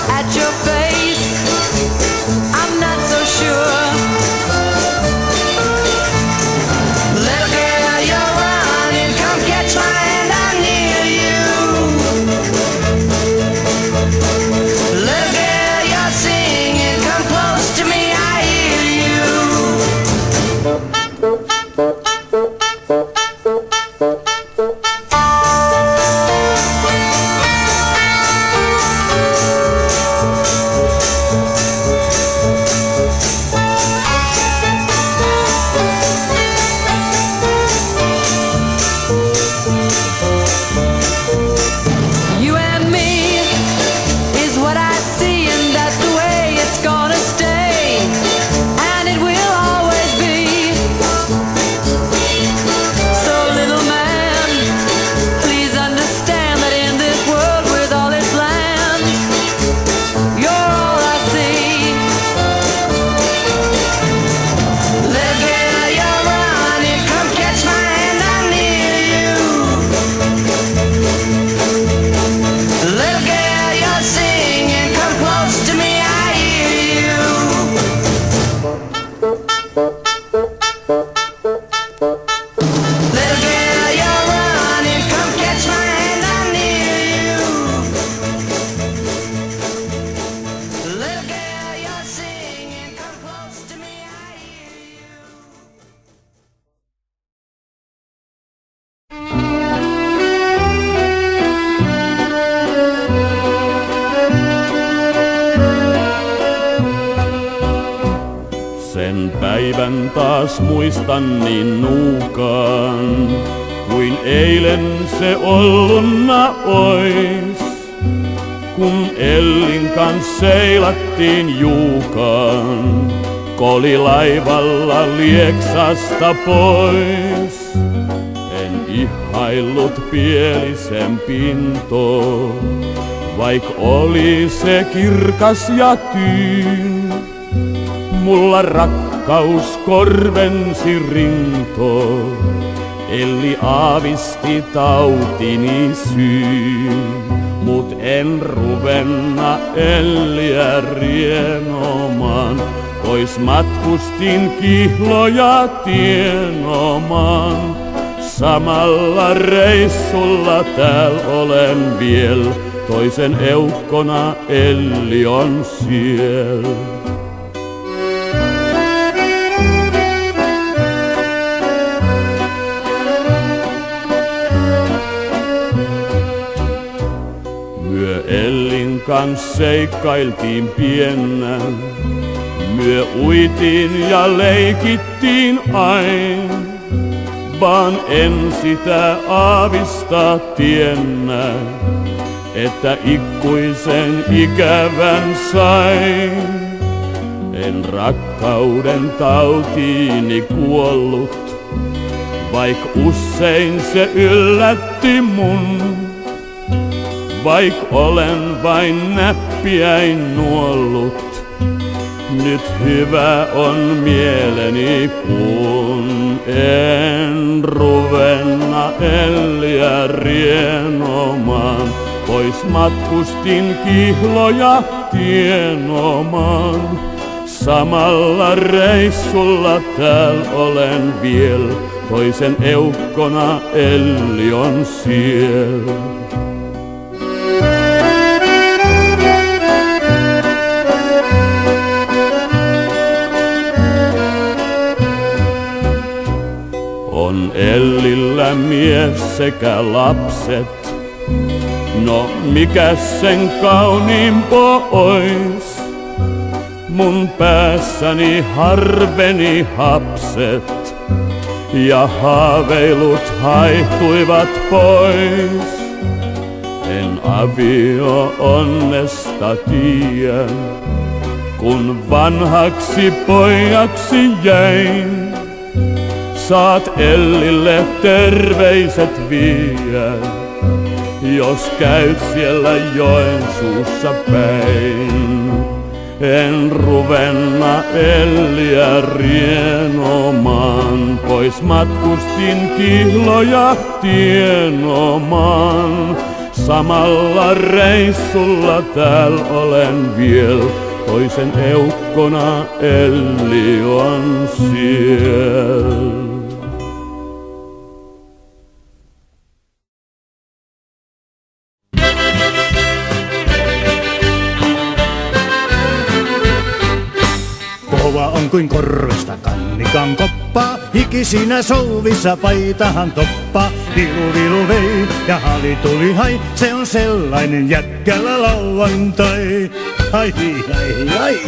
at your face. I'm not so sure. Little girl, you're running, come catch my hand, I'm near you. Little girl, you're singing, come close to me, I hear you. You and me is what I see, and that's the way it's gonna stay, and it will always be. So little man, please understand that in this world with all its lands, you're all I see. Little girl, you're running, come catch my hand, I'm near you. Little girl, you're singing, come close to me, I hear you. Little girl, you're running, come catch my hand, I'm near you. Little girl, you're singing, come close to me, I hear you. Sen päivän taas muistan niin nuukaan, kuin eilen se ollunna ois. Kun Ellin kans seilattiin Juukaan, kolilaivalla Lieksasta pois. En ihaillut pielisen pintoa, vaik oli se kirkas ja tyyn. Mulla rakkaus korvensi rinto, Elli aavisti tautini syyn. Mut en ruvenna Elliä rienomaan, pois matkustin kihloja tienomaan. Samalla reissulla tääl olen viel, toisen eukkona Elli on siel. Myö Ellin kans seikkailtiin piennä, myö uitiin ja leikittiin ain, vaan en sitä aavistaa tiennä, että ikuisen ikävän sain. En rakkauden tautiini kuollut, vaik usein se yllätti mun. Vaik olen vain näppiäin nuollut, nyt hyvä on mieleni, kun en ruvenna Elliä rienomaan. Pois matkustin kihloja tienomaan, samalla reissulla tääl olen viel, toisen eukkona Elli on siel. On Ellillä mies sekä lapset, no mikäs sen kauniimpo ois? Mun päässäni harveni hapset ja haaveilut haihtuivat pois. En avio onnesta tiedä, kun vanhaksi pojaksi jäin. Saat Ellille terveiset viiä, jos käyt siellä Joensuussa päin. En ruvenna Elliä rienomaan, pois matkustin kihloja tienomaan. samalla reissulla tääl olen viel. Toisen eukkona Elli on siellä. Kova on kuin korvista kannikan koppaa, hiki siinä souvissa paitahan toppaa. Vilu vilu vei ja hali tuli hai, se on sellainen jätkällä lauantai. Ai ai ai.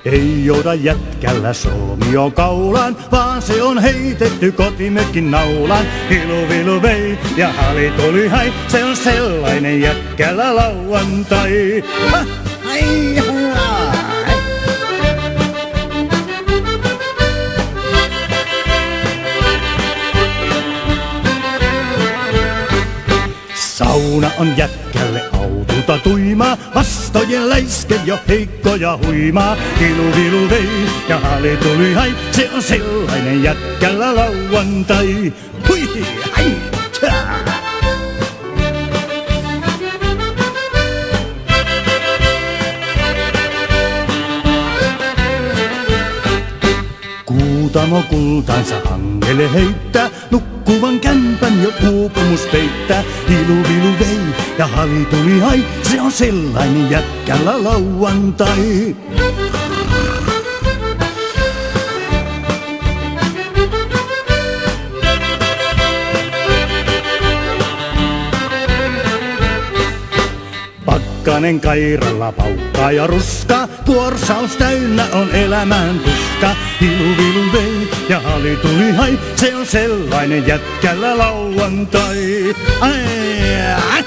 Ei jouda jätkällä soomio kaulaan, vaan se on heitetty kotimökin naulaan. Vilu vilu vei ja hali tuli hai, se on sellainen jätkällä lauantai. Ai, ai. Sauna on jätkälle autulta tuimaa, vastojen läiske jo heikko ja huimaa. Vilu vilu vei ja hali tuli hai, se on sellainen jätkällä lauantai. Hui hai, tää. Kuutamo kultansa angele heittää, nukkuvan kämpän jo uupumus peittää. Vilu vilu vei ja hali tuli hai, se on sellainen jätkällä lauantai. Pakkanen kairalla paukkaa ja ruskaa, kuorsaus täynnä on elämän tuska. Vilu vilu vei ja hali tuli hai, se on sellainen jätkällä lauantai. Ai, ai.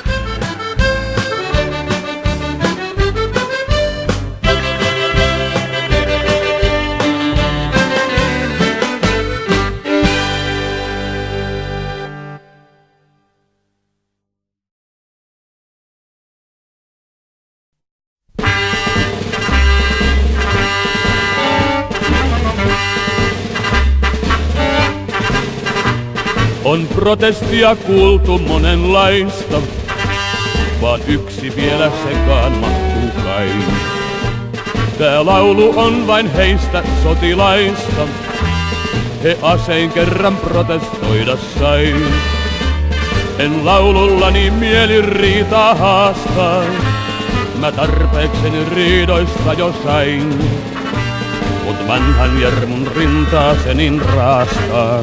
On protestia kuultu monenlaista, vaan yksi vielä sekaan mahtuu kai. Tää laulu on vain heistä sotilaista, he asein kerran protestoida sai. En laulullani mieli riitaa haastaa, mä tarpeekseni riidoista jo sain. Mut vanhan Jarmun rintaa se niin raastaa,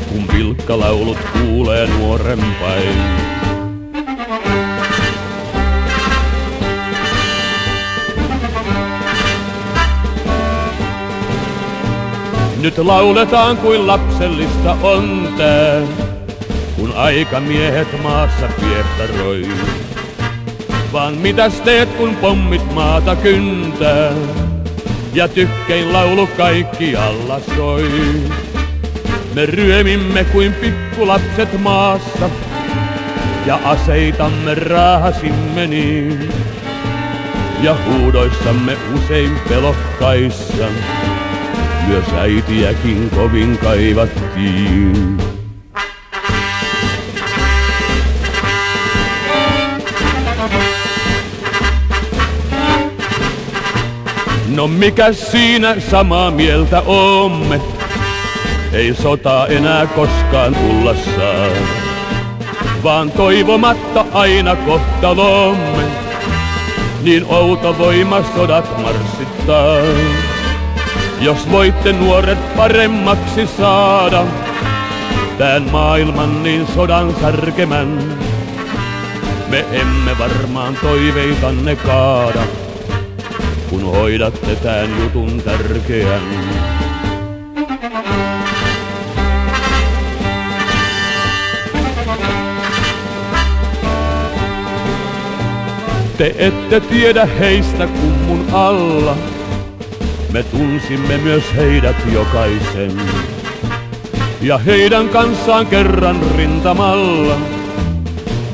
kun pilkkalaulut kuulee nuorempain. Nyt lauletaan kuin lapsellista on tää, kun aikamiehet maassa piehtaroi. Vaan mitäs teet kun pommit maata kyntää, ja tykkein laulu kaikkialla soi. Me ryömimme kuin pikkulapset maassa, ja aseitamme raahasimme niin. Ja huudoissamme usein pelokkaissa, myös äitiäkin kovin kaivattiin. No mikäs siinä samaa mieltä oomme? Ei sotaa enää koskaan tulla saa, vaan toivomatta aina kohtalomme, niin outo voima sodat marssittaa. Jos voitte nuoret paremmaksi saada, tän maailman niin sodan särkemän, me emme varmaan toiveitanne kaada, kun hoidatte tän jutun tärkeän. Te ette tiedä heistä kummun alla, me tunsimme myös heidät jokaisen. Ja heidän kanssaan kerran rintamalla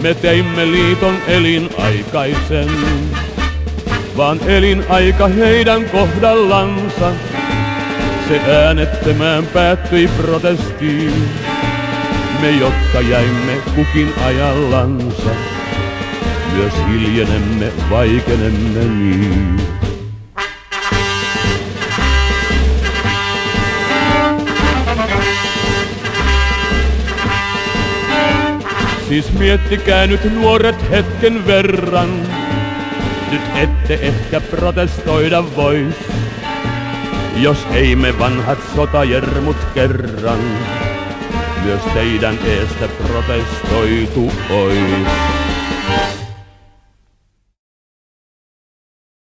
me teimme liiton elinaikaisen. vaan elinaika heidän kohdallansa. Se äänettömään päättyi protestiin, me jotka jäimme kukin ajallansa, myös hiljenemme, vaikenemme niin. Siis miettikää nyt nuoret hetken verran, nyt ette ehkä protestoida vois, jos ei me vanhat sotajermut kerran myös teidän eestä protestoitu ois.